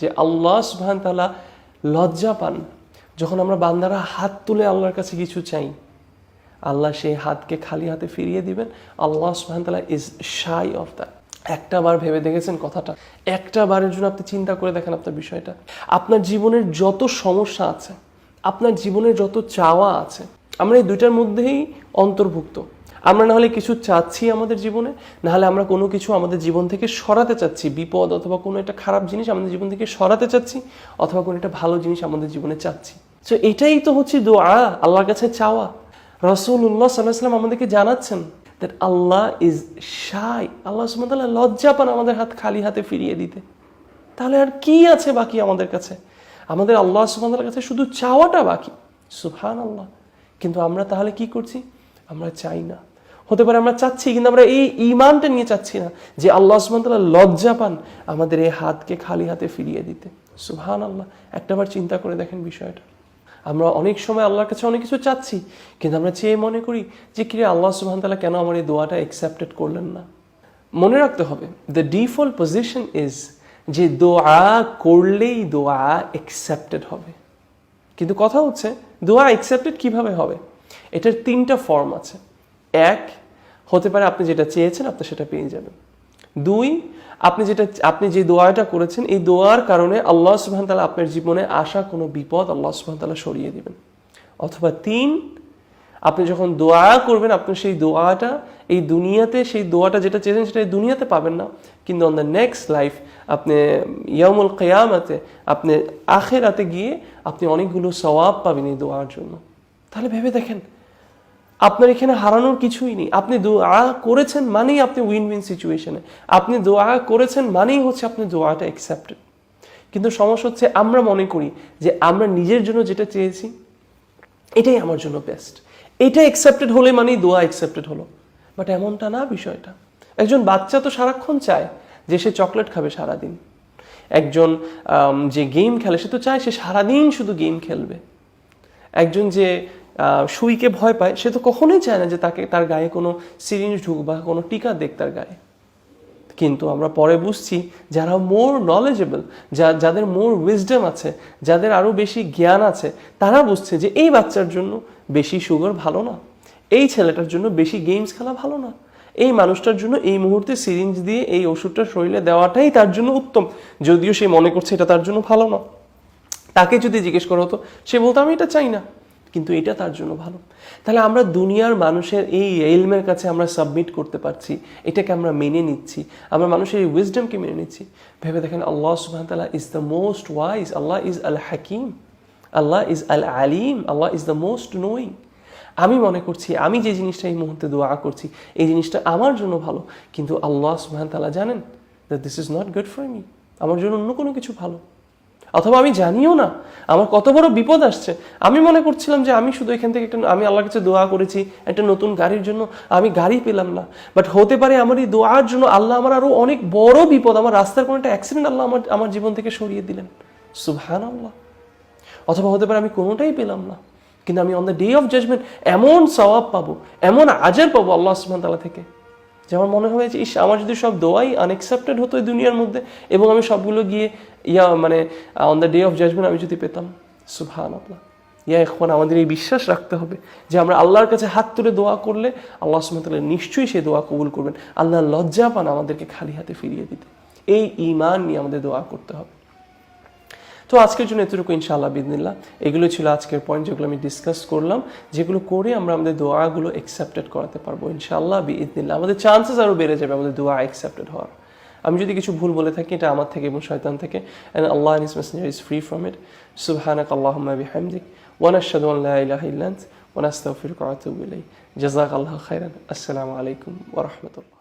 যে আল্লাহ সুবহানাহু ওয়া তাআলা লজ্জা পান যখন আমরা বান্দারা হাত তুলে আল্লাহর কাছে কিছু চাই, আল্লাহ সেই হাতকে খালি হাতে ফিরিয়ে দিবেন। আল্লাহ সুবহানাহু ওয়া তাআলা ইজ শাই অফ দ্যাট। একটা বার ভেবে দেখেছেন কথাটা? একটা বারের জন্য আপনি চিন্তা করে দেখেন আপনার বিষয়টা। আপনার জীবনের যত সমস্যা আছে, আপনার জীবনের যত চাওয়া আছে, আমরা এই দুইটার মধ্যেই অন্তর্ভুক্ত। আমরা না হলে কিছু চাচ্ছি আমাদের জীবনে, না হলে আমরা কোনো কিছু আমাদের জীবন থেকে সরাতে চাচ্ছি, বিপদ অথবা কোনো একটা খারাপ জিনিস আমাদের জীবন থেকে সরাতে চাচ্ছি, অথবা কোনো একটা ভালো জিনিস আমাদের জীবনে চাচ্ছি। সো এটাই তো হচ্ছে দোয়া, আল্লাহর কাছে চাওয়া। রাসূলুল্লাহ সাল্লাল্লাহু আলাইহি ওয়াসাল্লাম আমাদেরকে জানাচ্ছেন that Allah is shy, আল্লাহ সুবহানাহু ওয়া তাআলা লজ্জা পান আমাদের হাত খালি হাতে ফিরিয়ে দিতে। তাহলে আর কি আছে বাকি আমাদের কাছে? আমাদের আল্লাহ সুবহানাহু ওয়া তাআলার কাছে শুধু চাওয়াটা বাকি। সুবহানাল্লাহ। কিন্তু আমরা তাহলে কি করছি? আমরা চাই না। হতে পারে আমরা চাচ্ছি, কিন্তু আমরা এই ঈমানটা নিয়ে চাচ্ছি না যে আল্লাহ সুবহানাহু ওয়া তাআলা লজ্জা পান আমাদের এই হাতকে খালি হাতে ফিরিয়ে দিতে। সুবহানাল্লাহ। একটাবার চিন্তা করে দেখেন বিষয়টা। আমরা অনেক সময় আল্লাহর কাছে অনেক কিছু চাচ্ছি, কিন্তু আমরা চেয়ে মনে করি যে কিরে আল্লাহ সুবহানাহু ওয়া তাআলা কেন আমার এই দোয়াটা অ্যাকসেপ্টেড করলেন না। মনে রাখতে হবে, দ্য ডিফল্ট পজিশন ইজ যে দোয়া করলেই দোয়া অ্যাকসেপ্টেড হবে। কিন্তু কথা হচ্ছে দোয়া অ্যাকসেপ্টেড কিভাবে হবে? এটার 3টা ফর্ম আছে। 1, হতে পারে আপনি যেটা চেয়েছেন আপনি সেটা পেয়ে যাবেন। 2, আপনি যে দোয়াটা করেছেন এই দোয়ার কারণে আল্লাহ সুবহানাহু ওয়া তাআলা আপনার জীবনে আসা কোনো বিপদ আল্লাহ সুবহানাহু ওয়া তাআলা সরিয়ে দিবেন। অথবা 3, আপনি যখন দোয়া করবেন আপনি সেই দোয়াটা এই দুনিয়াতে, সেই দোয়াটা যেটা চেয়েছেন সেটা এই দুনিয়াতে পাবেন না, কিন্তু অন দ্য নেক্সট লাইফ আপনি ইয়াউমুল কিয়ামাতে, আপনি আখিরাতে গিয়ে আপনি অনেকগুলো সওয়াব পাবেন এই দোয়ার জন্য। তাহলে ভেবে দেখেন, আপনার এখানে হারানোর কিছুই নেই। আপনি দোয়া করেছেন মানেই আপনি উইন উইন সিচুয়েশনে, আপনি দোয়া করেছেন মানেই হচ্ছে আপনি দোয়াটা অ্যাকসেপ্টেড। কিন্তু সমস্যা হচ্ছে আমরা মনে করি যে আমরা নিজের জন্য যেটা চেয়েছি এটাই আমার জন্য বেস্ট, এটা অ্যাকসেপ্টেড হলে মানেই দোয়া অ্যাকসেপ্টেড হলো। বাট এমনটা না বিষয়টা। একজন বাচ্চা তো সারাক্ষণ চায় যে সে চকলেট খাবে সারাদিন। একজন যে গেম খেলে সে তো চায় সে সারাদিন শুধু গেম খেলবে। একজন যে সুইকে ভয় পায় সে তো কখনোই চায় না যে তার গায়ে কোনো সিরিঞ্জ ঢুক বা কোনো টিকা দেখ তার গায়ে। কিন্তু আমরা পরে বুঝছি যারা মোর নলেজেবল, যাদের মোর উইজডম আছে, যাদের আরো বেশি জ্ঞান আছে, তারা বুঝছে যে এই বাচ্চার জন্য বেশি সুগার ভালো না, এই ছেলেটার জন্য বেশি গেমস খেলা ভালো না, এই মানুষটার জন্য এই মুহূর্তে সিরিঞ্জ দিয়ে এই ওষুধটা শরীরে দেওয়াটাই তার জন্য উত্তম, যদিও সে মনে করছে এটা তার জন্য ভালো না। তাকে যদি জিজ্ঞেস করা হতো সে বলতো আমি এটা চাই না, কিন্তু এটা তার জন্য ভালো। তাহলে আমরা দুনিয়ার মানুষের এই ইলমের কাছে আমরা সাবমিট করতে পারছি, এটাকে আমরা মেনে নিচ্ছি, আমরা মানুষের এই উইজডমকে মেনে নিচ্ছি। ভেবে দেখেন আল্লাহ সুবহানাহু ওয়া তাআলা is the most wise, Allah is Al Hakim, Allah is Al Alim, Allah is the most knowing. আমি মনে করছি আমি যে জিনিসটা এই মুহূর্তে দোয়া করছি এই জিনিসটা আমার জন্য ভালো, কিন্তু আল্লাহ সুবহানাহু ওয়া তাআলা জানেন that this is not good for me, আমার জন্য অন্য কোনো কিছু ভালো। অথবা আমি জানিও না আমার কত বড় বিপদ আসছে। আমি মনে করছিলাম যে আমি শুধু এখান থেকে আমি আল্লাহর কাছে দোয়া করেছি একটা নতুন গাড়ির জন্য, আমি গাড়ি পেলাম না। বাট হতে পারে আমার এই দোয়ার জন্য আল্লাহ আমার আরো অনেক বড় বিপদ, আমার রাস্তার কোনো একটা অ্যাক্সিডেন্ট আল্লাহ আমার জীবন থেকে সরিয়ে দিলেন। সুবহানাল্লাহ। অথবা হতে পারে আমি কোনোটাই পেলাম না, কিন্তু আমি on the day of judgment এমন সওয়াব পাবো, এমন আজার পাবো আল্লাহ সুবহানাহু ওয়া তাআলা থেকে, যে আমার মনে হয় যে আমার যদি সব দোয়াই আনএক্সেপ্টেড হতো এই দুনিয়ার মধ্যে এবং আমি সবগুলো গিয়ে on the day of judgment আমি যদি পেতাম। সুবহানাল্লাহ। এখন আমাদের এই বিশ্বাস রাখতে হবে যে আমরা আল্লাহর কাছে হাত তুলে দোয়া করলে আল্লাহ সুবহানাহু ওয়া তাআলা নিশ্চয়ই সেই দোয়া কবুল করবেন। আল্লাহ লজ্জা পান আমাদেরকে খালি হাতে ফিরিয়ে দিতে। এই ঈমান নিয়ে আমাদের দোয়া করতে হবে। তো আজকের জন্য এতটুকু ইনশাআল্লাহ বিইذনিল্লাহ। এগুলো ছিল আজকের পয়েন্ট যেগুলো আমি ডিসকাস করলাম, যেগুলো করে আমরা আমাদের দোয়াগুলো অ্যাকসেপ্টেড করাতে পারবো ইনশাআল্লাহ বিইذনিল্লাহ। আমাদের চান্সেস আরো বেড়ে যাবে আমাদের দোয়া অ্যাকসেপ্টেড হওয়ার। আমি যদি কিছু ভুল বলে থাকি এটা আমার থেকে এবং শয়তান থেকে, and Allah and His Messenger is free from it. Subhanak Allahumma bihamdik wa nashhadu an la ilaha illa ant wa nastaghfiruka wa atubu ilayk. Jazakallahu khairan. Assalamu alaikum wa rahmatullah.